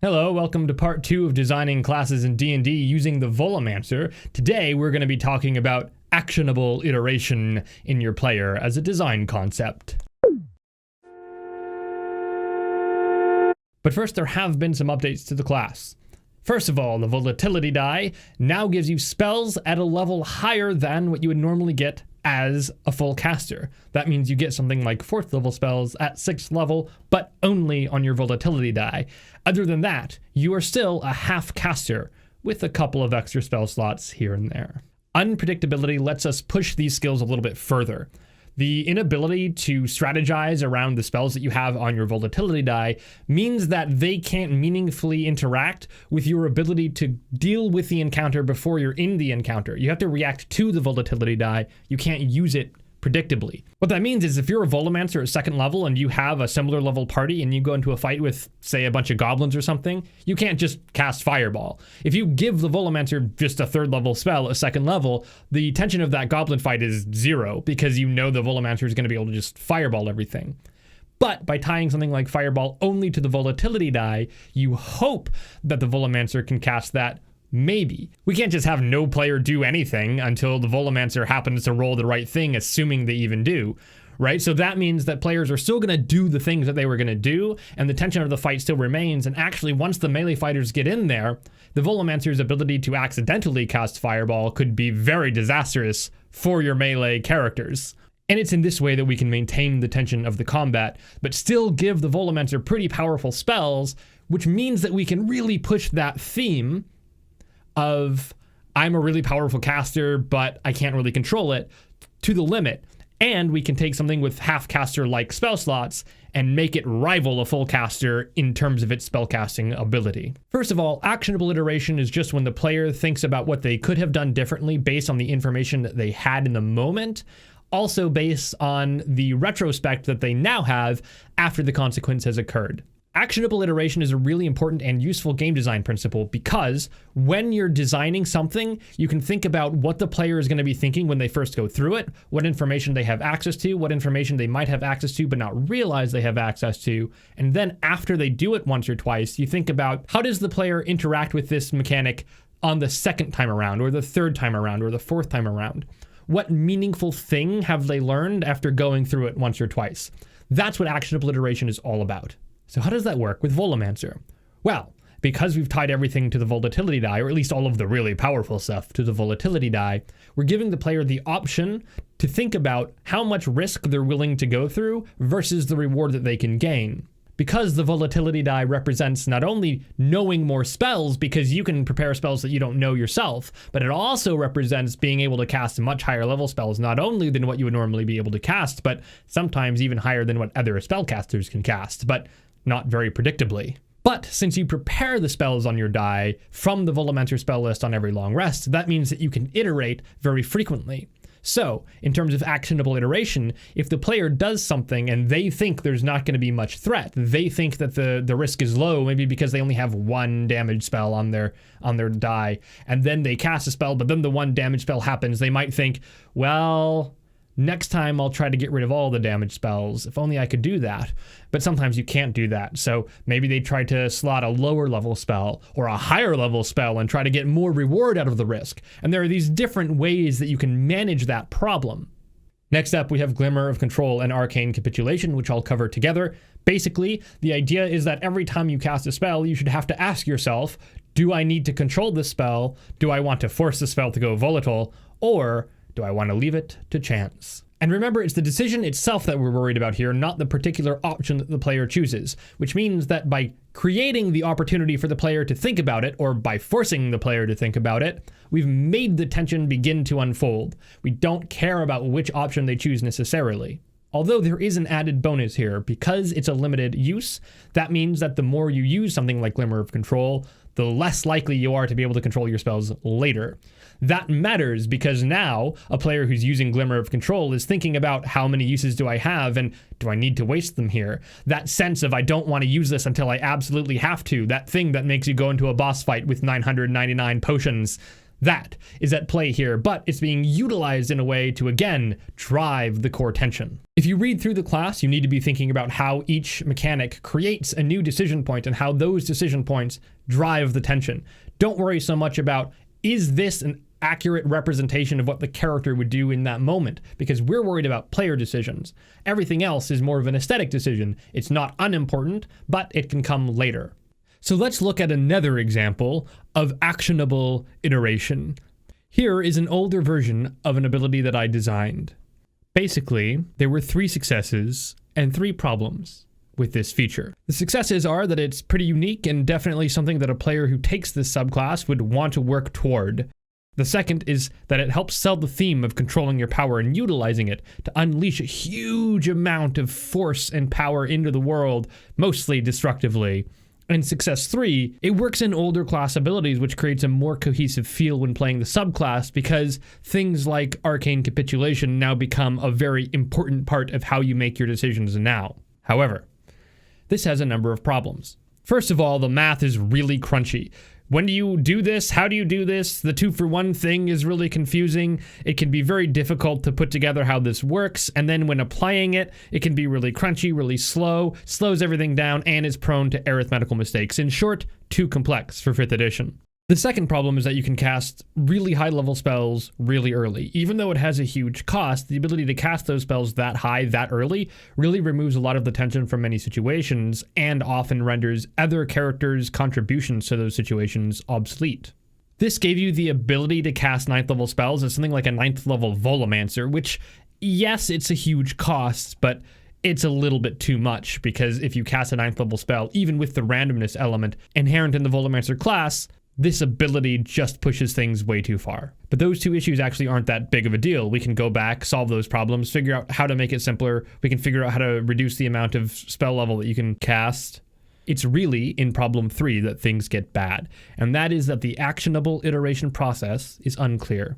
Hello, welcome to part 2 of designing classes in D&D using the Volomancer. Today we're going to be talking about actionable iteration in your player as a design concept. But first, there have been some updates to the class. First of all, the volatility die now gives you spells at a level higher than what you would normally get as a full caster. That means you get something like 4th level spells at 6th level, but only on your volatility die. Other than that, you are still a half caster with a couple of extra spell slots here and there. Unpredictability lets us push these skills a little bit further. The inability to strategize around the spells that you have on your volatility die means that they can't meaningfully interact with your ability to deal with the encounter before you're in the encounter. You have to react to the volatility die. You can't use it predictably. What that means is if you're a Volomancer at 2nd level and you have a similar level party and you go into a fight with, say, a bunch of goblins or something, you can't just cast Fireball. If you give the Volomancer just a 3rd level spell at 2nd level, the tension of that goblin fight is 0 because you know the Volomancer is going to be able to just Fireball everything. But by tying something like Fireball only to the volatility die, you hope that the Volomancer can cast that. Maybe. We can't just have no player do anything until the Volomancer happens to roll the right thing, assuming they even do, right? So that means that players are still going to do the things that they were going to do, and the tension of the fight still remains. And actually, once the melee fighters get in there, the Volomancer's ability to accidentally cast Fireball could be very disastrous for your melee characters. And it's in this way that we can maintain the tension of the combat, but still give the Volomancer pretty powerful spells, which means that we can really push that theme of I'm a really powerful caster, but I can't really control it to the limit. And we can take something with half caster like spell slots and make it rival a full caster in terms of its spellcasting ability. First of all, actionable iteration is just when the player thinks about what they could have done differently based on the information that they had in the moment, also based on the retrospect that they now have after the consequence has occurred. Actionable iteration is a really important and useful game design principle because when you're designing something, you can think about what the player is going to be thinking when they first go through it, what information they have access to, what information they might have access to but not realize they have access to, and then after they do it once or twice, you think about how does the player interact with this mechanic on the 2nd time around, or the 3rd time around, or the 4th time around. What meaningful thing have they learned after going through it once or twice? That's what actionable iteration is all about. So how does that work with Volomancer? Well, because we've tied everything to the volatility die, or at least all of the really powerful stuff to the volatility die, we're giving the player the option to think about how much risk they're willing to go through versus the reward that they can gain. Because the volatility die represents not only knowing more spells, because you can prepare spells that you don't know yourself, but it also represents being able to cast much higher level spells, not only than what you would normally be able to cast, but sometimes even higher than what other spellcasters can cast, but not very predictably. But since you prepare the spells on your die from the Volomancer spell list on every long rest, that means that you can iterate very frequently. So, in terms of actionable iteration, if the player does something and they think there's not going to be much threat, they think that the risk is low, maybe because they only have 1 damage spell on their die, and then they cast a spell, but then the 1 damage spell happens, they might think, well, next time I'll try to get rid of all the damage spells. If only I could do that. But sometimes you can't do that. So maybe they try to slot a lower level spell or a higher level spell and try to get more reward out of the risk. And there are these different ways that you can manage that problem. Next up, we have Glimmer of Control and Arcane Capitulation, which I'll cover together. Basically, the idea is that every time you cast a spell, you should have to ask yourself, do I need to control this spell? Do I want to force the spell to go volatile? Or do I want to leave it to chance? And remember, it's the decision itself that we're worried about here, not the particular option that the player chooses, which means that by creating the opportunity for the player to think about it, or by forcing the player to think about it, we've made the tension begin to unfold. We don't care about which option they choose necessarily. Although there is an added bonus here, because it's a limited use, that means that the more you use something like Glimmer of Control, the less likely you are to be able to control your spells later. That matters because now a player who's using Glimmer of Control is thinking about how many uses do I have and do I need to waste them here? That sense of I don't want to use this until I absolutely have to, that thing that makes you go into a boss fight with 999 potions, That is at play here, but it's being utilized in a way to, again, drive the core tension. If you read through the class, you need to be thinking about how each mechanic creates a new decision point and how those decision points drive the tension. Don't worry so much about, is this an accurate representation of what the character would do in that moment, because we're worried about player decisions. Everything else is more of an aesthetic decision. It's not unimportant, but it can come later. So let's look at another example of actionable iteration. Here is an older version of an ability that I designed. Basically, there were 3 successes and 3 problems with this feature. The successes are that it's pretty unique and definitely something that a player who takes this subclass would want to work toward. The second is that it helps sell the theme of controlling your power and utilizing it to unleash a huge amount of force and power into the world, mostly destructively. And success 3, it works in older class abilities, which creates a more cohesive feel when playing the subclass, because things like arcane capitulation now become a very important part of how you make your decisions now. However, this has a number of problems. First of all, the math is really crunchy. When do you do this? How do you do this? The 2-for-1 thing is really confusing. It can be very difficult to put together how this works, and then when applying it, it can be really crunchy, really slow, slows everything down, and is prone to arithmetical mistakes. In short, too complex for 5th edition. The second problem is that you can cast really high-level spells really early. Even though it has a huge cost, the ability to cast those spells that high, that early, really removes a lot of the tension from many situations and often renders other characters' contributions to those situations obsolete. This gave you the ability to cast 9th level spells as something like a 9th level Volomancer, which, yes, it's a huge cost, but it's a little bit too much, because if you cast a 9th level spell, even with the randomness element inherent in the Volomancer class, this ability just pushes things way too far. But those 2 issues actually aren't that big of a deal. We can go back, solve those problems, figure out how to make it simpler. We can figure out how to reduce the amount of spell level that you can cast. It's really in problem 3 that things get bad, and that is that the actionable iteration process is unclear.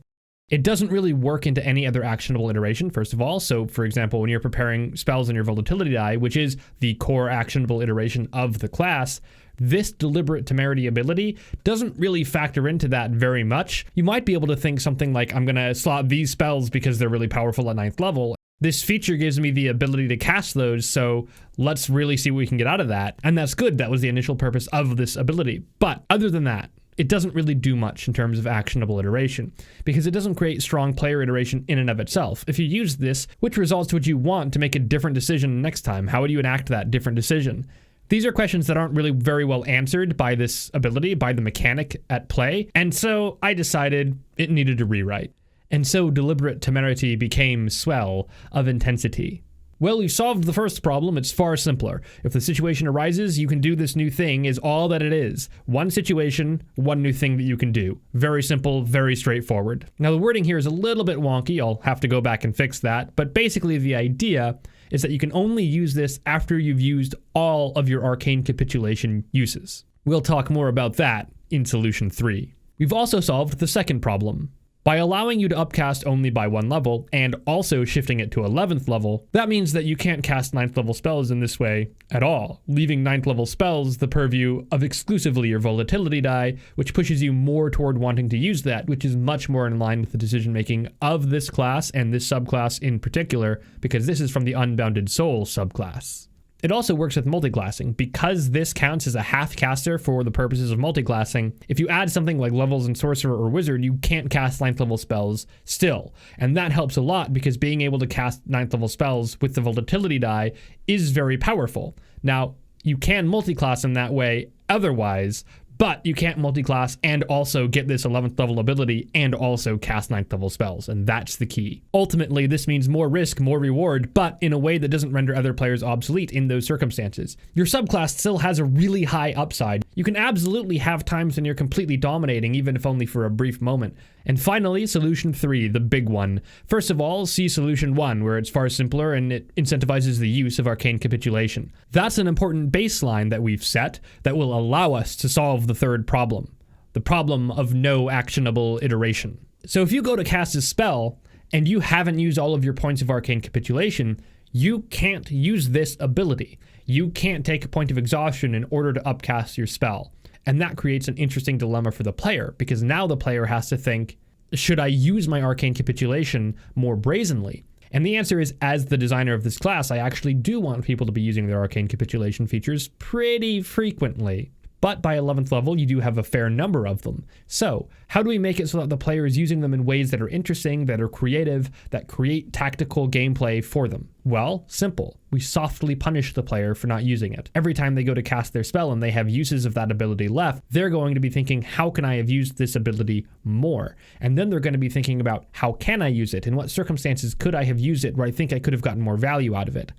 It doesn't really work into any other actionable iteration, first of all. So, for example, when you're preparing spells in your volatility die, which is the core actionable iteration of the class, this deliberate temerity ability doesn't really factor into that very much. You might be able to think something like, I'm going to slot these spells because they're really powerful at 9th level. This feature gives me the ability to cast those, so let's really see what we can get out of that. And that's good. That was the initial purpose of this ability. But other than that, it doesn't really do much in terms of actionable iteration, because it doesn't create strong player iteration in and of itself. If you use this, which results would you want to make a different decision next time? How would you enact that different decision? These are questions that aren't really very well answered by this ability, by the mechanic at play, and so I decided it needed a rewrite. And so deliberate temerity became swell of intensity. Well, we've solved the first problem. It's far simpler. If the situation arises, you can do this new thing is all that it is. One situation, one new thing that you can do. Very simple, very straightforward. Now, the wording here is a little bit wonky. I'll have to go back and fix that. But basically, the idea is that you can only use this after you've used all of your arcane capitulation uses. We'll talk more about that in solution 3. We've also solved the second problem. By allowing you to upcast only by 1 level, and also shifting it to 11th level, that means that you can't cast 9th level spells in this way at all, leaving 9th level spells the purview of exclusively your volatility die, which pushes you more toward wanting to use that, which is much more in line with the decision making of this class and this subclass in particular, because this is from the Unbounded Soul subclass. It also works with multiclassing. Because this counts as a half caster for the purposes of multiclassing, if you add something like levels in Sorcerer or Wizard, you can't cast 9th level spells still. And that helps a lot because being able to cast 9th level spells with the volatility die is very powerful. Now, you can multiclass in that way otherwise, but you can't multiclass and also get this 11th level ability and also cast 9th level spells, and that's the key. Ultimately, this means more risk, more reward, but in a way that doesn't render other players obsolete in those circumstances. Your subclass still has a really high upside. You can absolutely have times when you're completely dominating, even if only for a brief moment. And finally, solution 3, the big one. First of all, see solution 1, where it's far simpler and it incentivizes the use of arcane capitulation. That's an important baseline that we've set that will allow us to solve the third problem, the problem of no actionable iteration. So if you go to cast a spell and you haven't used all of your points of arcane capitulation, you can't use this ability. You can't take a point of exhaustion in order to upcast your spell. And that creates an interesting dilemma for the player, because now the player has to think, should I use my arcane capitulation more brazenly? And the answer is, as the designer of this class, I actually do want people to be using their arcane capitulation features pretty frequently. But by 11th level, you do have a fair number of them. So how do we make it so that the player is using them in ways that are interesting, that are creative, that create tactical gameplay for them? Well, simple. We softly punish the player for not using it. Every time they go to cast their spell and they have uses of that ability left, they're going to be thinking, how can I have used this ability more? And then they're going to be thinking about, how can I use it? In what circumstances could I have used it where I think I could have gotten more value out of it?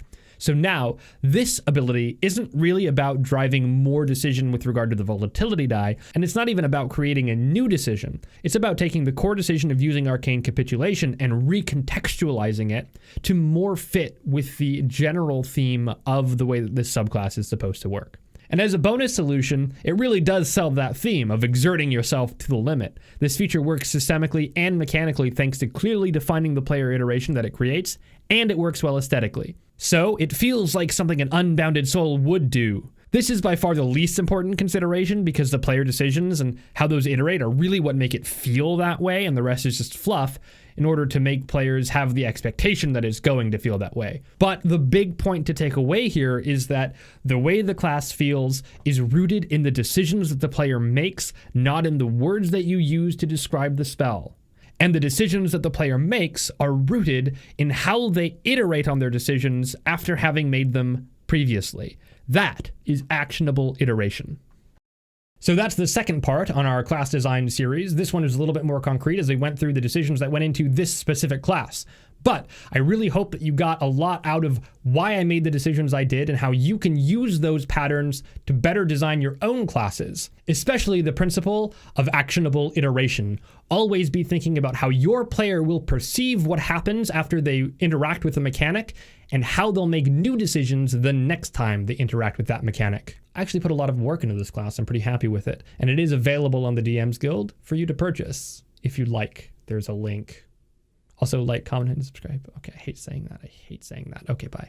So now, this ability isn't really about driving more decision with regard to the volatility die, and it's not even about creating a new decision. It's about taking the core decision of using arcane capitulation and recontextualizing it to more fit with the general theme of the way that this subclass is supposed to work. And as a bonus solution, it really does solve that theme of exerting yourself to the limit. This feature works systemically and mechanically thanks to clearly defining the player iteration that it creates, and it works well aesthetically. So it feels like something an unbounded soul would do. This is by far the least important consideration because the player decisions and how those iterate are really what make it feel that way, and the rest is just fluff in order to make players have the expectation that it's going to feel that way. But the big point to take away here is that the way the class feels is rooted in the decisions that the player makes, not in the words that you use to describe the spell. And the decisions that the player makes are rooted in how they iterate on their decisions after having made them previously. That is actionable iteration. So that's the second part on our class design series. This one is a little bit more concrete as we went through the decisions that went into this specific class. But I really hope that you got a lot out of why I made the decisions I did and how you can use those patterns to better design your own classes, especially the principle of actionable iteration. Always be thinking about how your player will perceive what happens after they interact with a mechanic and how they'll make new decisions the next time they interact with that mechanic. I actually put a lot of work into this class. I'm pretty happy with it. And it is available on the DM's Guild for you to purchase if you'd like. There's a link. Also, like, comment, and subscribe. Okay, I hate saying that. Okay, bye.